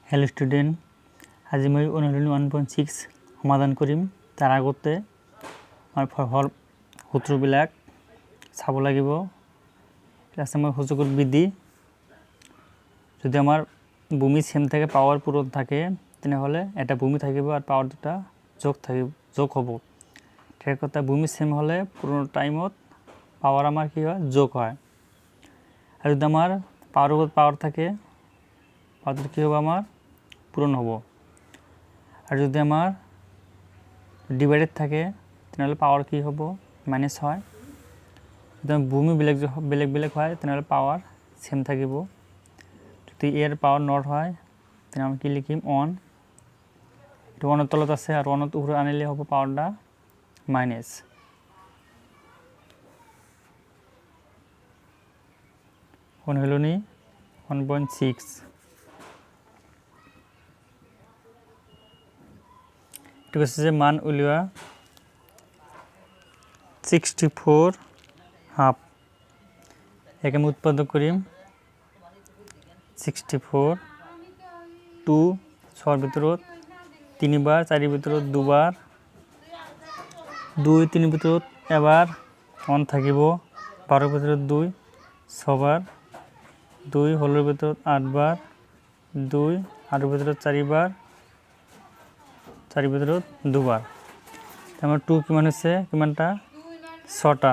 hello student आज मैं अनुशीलन 1.6 সমাধান কৰিম তাৰ আগতে আমাৰ ফল সূত্ৰবিলাক চাব লাগিব আছে মই সূচকৰ বিধি যদি আমাৰ ভূমি সেম থাকে পাৱাৰ পূৰণ থাকে তেনেহলে এটা ভূমি থাকিব আৰু পাৱাৰ দুটা যোগ হ'ব ঠিক কথা ভূমি সেম হলে পূৰণ টাইমত পাৱাৰ আমাৰ কি হয় যোগ হয় আৰু যদি আমাৰ পাৱাৰ থাকে পাৱাৰ কি হ'ব আমাৰ পূরণ হব আর যদি আমার ডিভাইডেড থাকে তাহলে পাওয়ার কি হব মাইনাস হয় যদি ভূমি বেলেগ হয় তাহলে পাওয়ার সেম থাকিব যদি এর পাওয়ার নট হয় তাহলে আমি কি লিখিম অন এটা অনের তলত আছে আর অনত উপরে আনিলে হবে পাওয়ারটা মাইনাস কোন হলো নি 1.6 মান উলিওয়া 64 হাফ একে আমি উৎপাদক করিম 64 2 6 ভিতরত 3 বার 4 ভিতরত 2 বার 2 3 ভিতরত এবার 1 থাকিব 12 ভিতরত 2 6 বার 2 হলের ভিতরত 8 বার 2 8 ভিতরত 4 বার 4 ভিতরত 2 বার আমার 2 কিমান হচ্ছে কিমানটা 6টা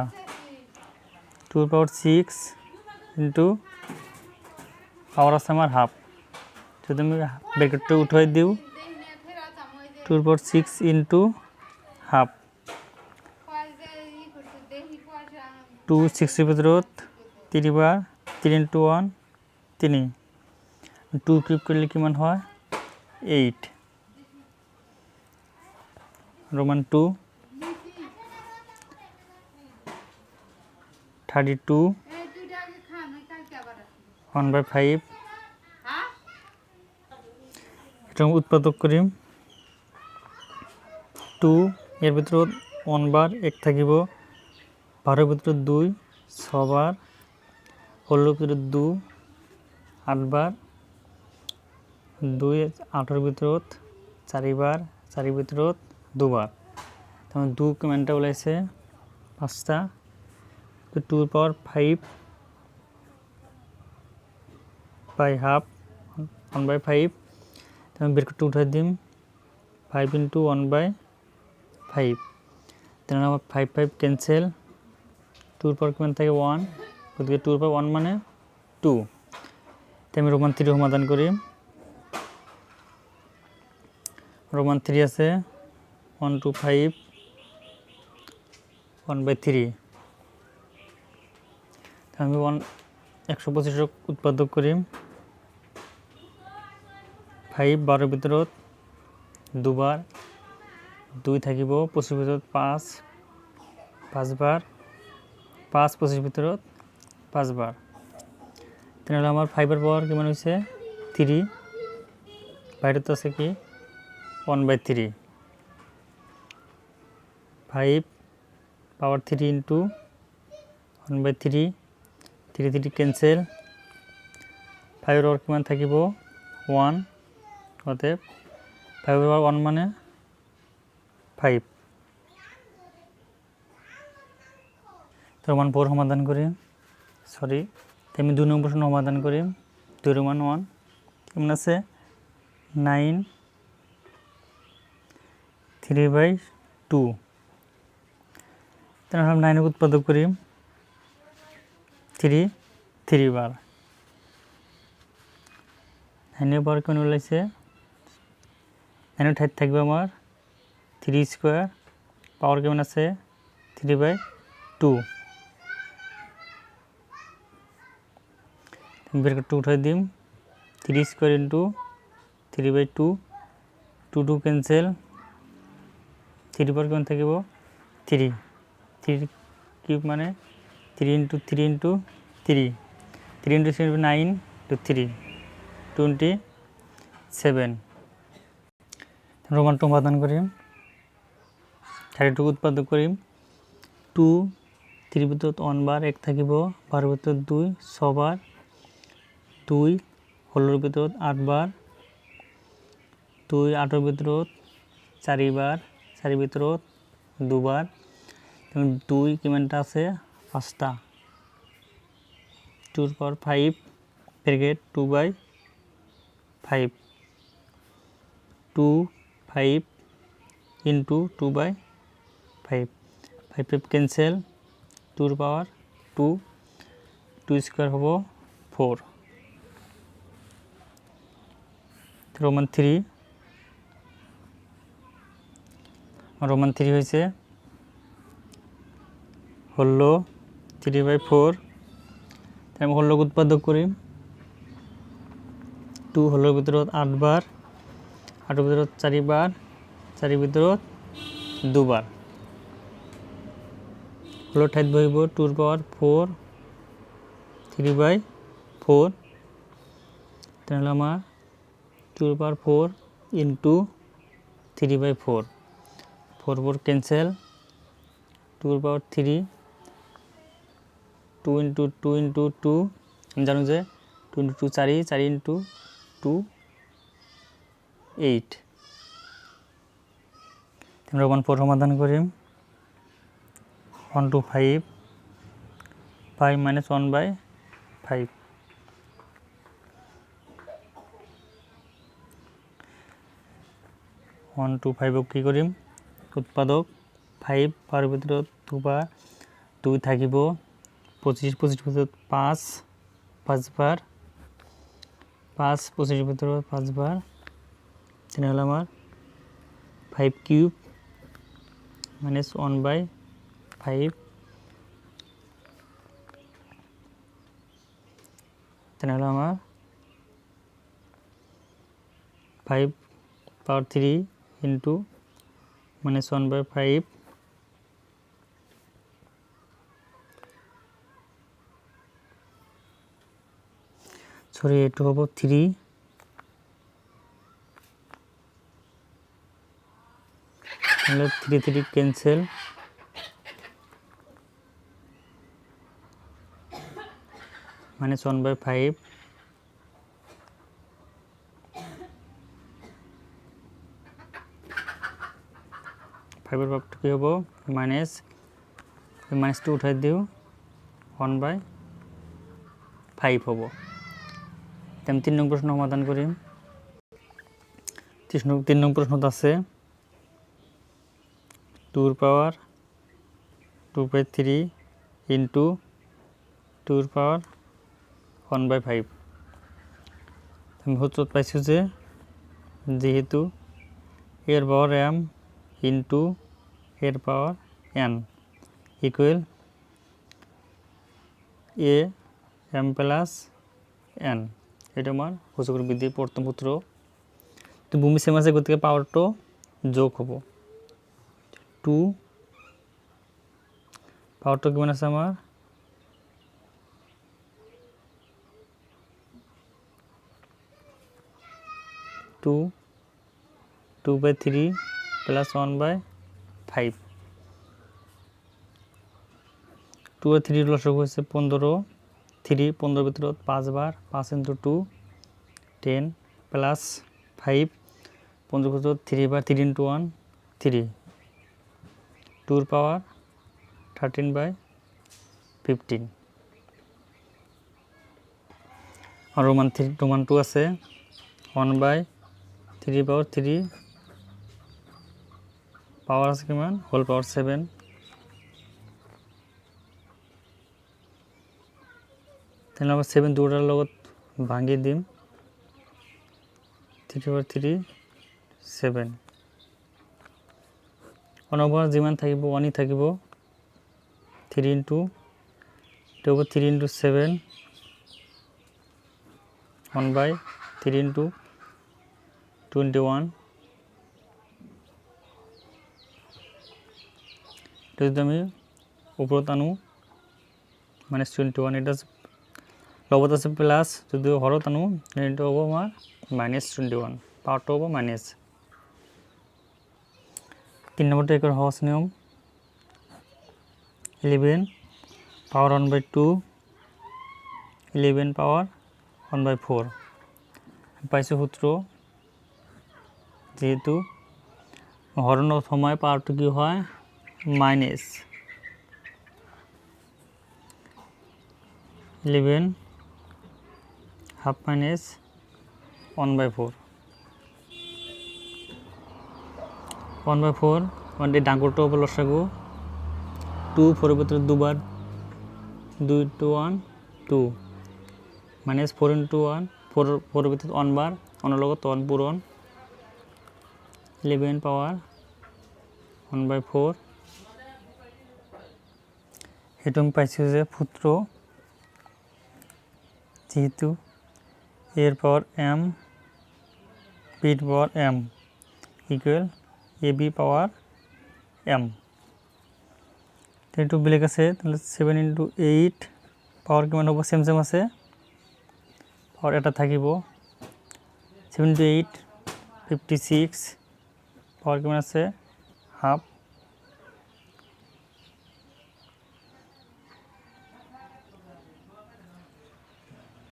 2 পাওয়ার 6 ইনটু পাওয়ার আছে আমার হাফ যদি আমি ব্র্যাকেটটা উঠাই দিও 2 পাওয়ার 6 ইনটু হাফ 2 6 ভিতরত 3 বার 3 ইনটু 1 3 2 কিউব করলে কিমান হয় 8 Roman 2 32 1/5 এটা উৎপাদক করিম 2 এর ভিতর 1 বার 1 থাকিব 12 ভিতর 2 6 বার 16 ভিতর 2 8 বার 2 18 ভিতর 4 বার 4 ভিতর 2 বার তখন 2 কমেন্টটা বলাইছে পাঁচটা তো 2 পাওয়ার 5 বাই হাফ 1/5 তখন ব্র্যাকেটটা উঠাই দিম 5 ইনটু 1/5 তাহলে আমার 5 5 ক্যান্সেল 2 পাওয়ার কিমান থাকে 1 ওদিকে 2 পাওয়ার 1 মানে 2 তাই আমি রোমান 3 সমাধান করি রোমান 3 আছে 1 2 5 1/3 আমি 125 উৎপাদক করি 5 12 ভিতরত 2 বার 2 থাকিব 25 ভিতরত 5 5 বার 5 25 ভিতরত 5 বার তাহলে আমার 5 এর পাওয়ার কিমান হইছে 3 বাইরেতে আছে কি 1/3 5 পাওয়ার 3 ইনটু 1/3 3 3 ক্যান্সেল 5 এর পাওয়ার কিমান থাকিব 1 অতএব 5 এর পাওয়ার 1 মানে 5 তো মান 4 সমাধান করি সরি আমি 2 নম্বর প্রশ্ন সমাধান করি 2 রোমান 1 কেমন আছে 9 3/2 তাহলে আমরা 9 উৎপাদক করি 3 বার 9 এর পাওয়ার কোন হইছে 9 এর ঠাই থাকবে আমার 3 স্কয়ার পাওয়ার কেমন আছে 3/2 ব্র্যাকেটটা উঠাই দিম 3 স্কয়ার ইনটু 3/2 2 2 ক্যান্সেল 3 পাওয়ার কেমন থাকিব 3 3 কিউব মানে 3 into 3 into 3 3 into 3 9 to 3 27 Roman 2 সমাধান করি 32 উৎপাদক করি 2 3 ভিতর 1 বার 1 থাকিব 12 ভিতর 2 6 বার 2 16 ভিতর 8 বার 2 8 ভিতৰত 4 বার 4 ভিতৰত 2 বার 2 কিমানটা আছে 5টা 2 ৰ পাৱাৰ 5 ব্ৰেকেট 2/5 2 5 into 2/5 5 cancel 2 ৰ পাৱাৰ 2 2 স্কয়ার হ'ব 4 রোমান 3 হয়েছে হলো 3/4 তাই আমি হলক উৎপাদক করি 2 হলোর ভিতৰত 8 বার 8 এর ভিতৰত 4 বার 4 এর ভিতৰত 2 বার হলো ঠাইত বহিব 2 ৰ পাৱাৰ 4 3/4 তাহলে আমার 2 ৰ পাৱাৰ 4 into 3/4 4 4 cancel 2 ৰ পাৱাৰ 3 2 into 2 into 2 আমি জানো যে 2 into 2 4 4 into 2 8 আমরা 1 4 সমাধান করি 1 to 5 5 minus 1/5 1 to 5 কি করিম উৎপাদক 5 পার ভিতৰত 2 বার 2 থাকিব 25 25 ভিতৰত 5 5 বার 5 25 ভিতৰত 5 বার তেনে হলো আমার 5 কিউব minus 1/5 তেনে হলো আমার 5 power 3 into minus 1/5 সরি এটু হবো 3 তাহলে 3 3 ক্যান্সেল minus 1/5 5 এর ভাগটা কি হবো মাইনাস -2 উঠাই দিও 1/5 হবো তেম 3 নং প্রশ্ন সমাধান করি 3 নং প্রশ্নটা আছে 2 এর পাওয়ার 2/3 into 2 এর পাওয়ার 1/5 আমি সূত্র পাইছি যে যেহেতু এর পাওয়ার m into এর পাওয়ার n equal a m plus n এটা আমার সূচকের বিধির প্রথম সূত্র তো ভূমি সেম আছে গতিকে পাওয়ারটা যোগ হবে 2 পাওয়ারটা কেমন আছে আমার 2/3 plus 1/5 2 আর 3 লসক হয়েছে 15 3 15 ভিতৰত 5 বার 5 into 2 10 plus 5 15 ভিতৰত 3 বার 3 into 1 3 2 এর পাওয়ার 13/15 আর রোমান 2 আছে 1/3 পাওয়ার 3 পাওয়ার আছে কিমান হোল পাওয়ার 7 তাহলে আমরা 7 দুটার লগত ভাঙি দিম 3/3 7 অনবর যিমান থাকিব 1 থাকিব 3 into 3 into 7 1/3 into 21 এটা যদি আমি উপরত আনো -21 এটা লগত আছে প্লাস যদি হরত আনো এটা হবো আমার -21 পাওয়ারটা হবো মাইনাস 3 নম্বরটা এর হওয়ার নিয়ম 11 পাওয়ার 1/2 11 পাওয়ার 1/4 পাইছে সূত্র যেহেতু হরণের সময় পাওয়ারটা কি হয় মাইনাস 11 হাফ মাইনাস 1/4 1/4 মানে ডাঙ্গুরটা উপর লসাগু 2 4 ভিতরে দুবার 2 2 1 2 মাইনাস 4 into 1 4 ভিতরে 1 বার 1 লগত 1 পূরণ 11 পাওয়ার 1/4 এটা আমি পাইছি যে পুত্র যেহেতু এর পাওয়ার m বির পাওয়ার m ইকুয়াল ab পাওয়ার m একটু ব্লেক আছে তাহলে 7 into 8 পাওয়ার কিমান হবো সেম আছে পাওয়ার এটা থাকিব 7 into 8 56 পাওয়ার কিমান আছে হাফ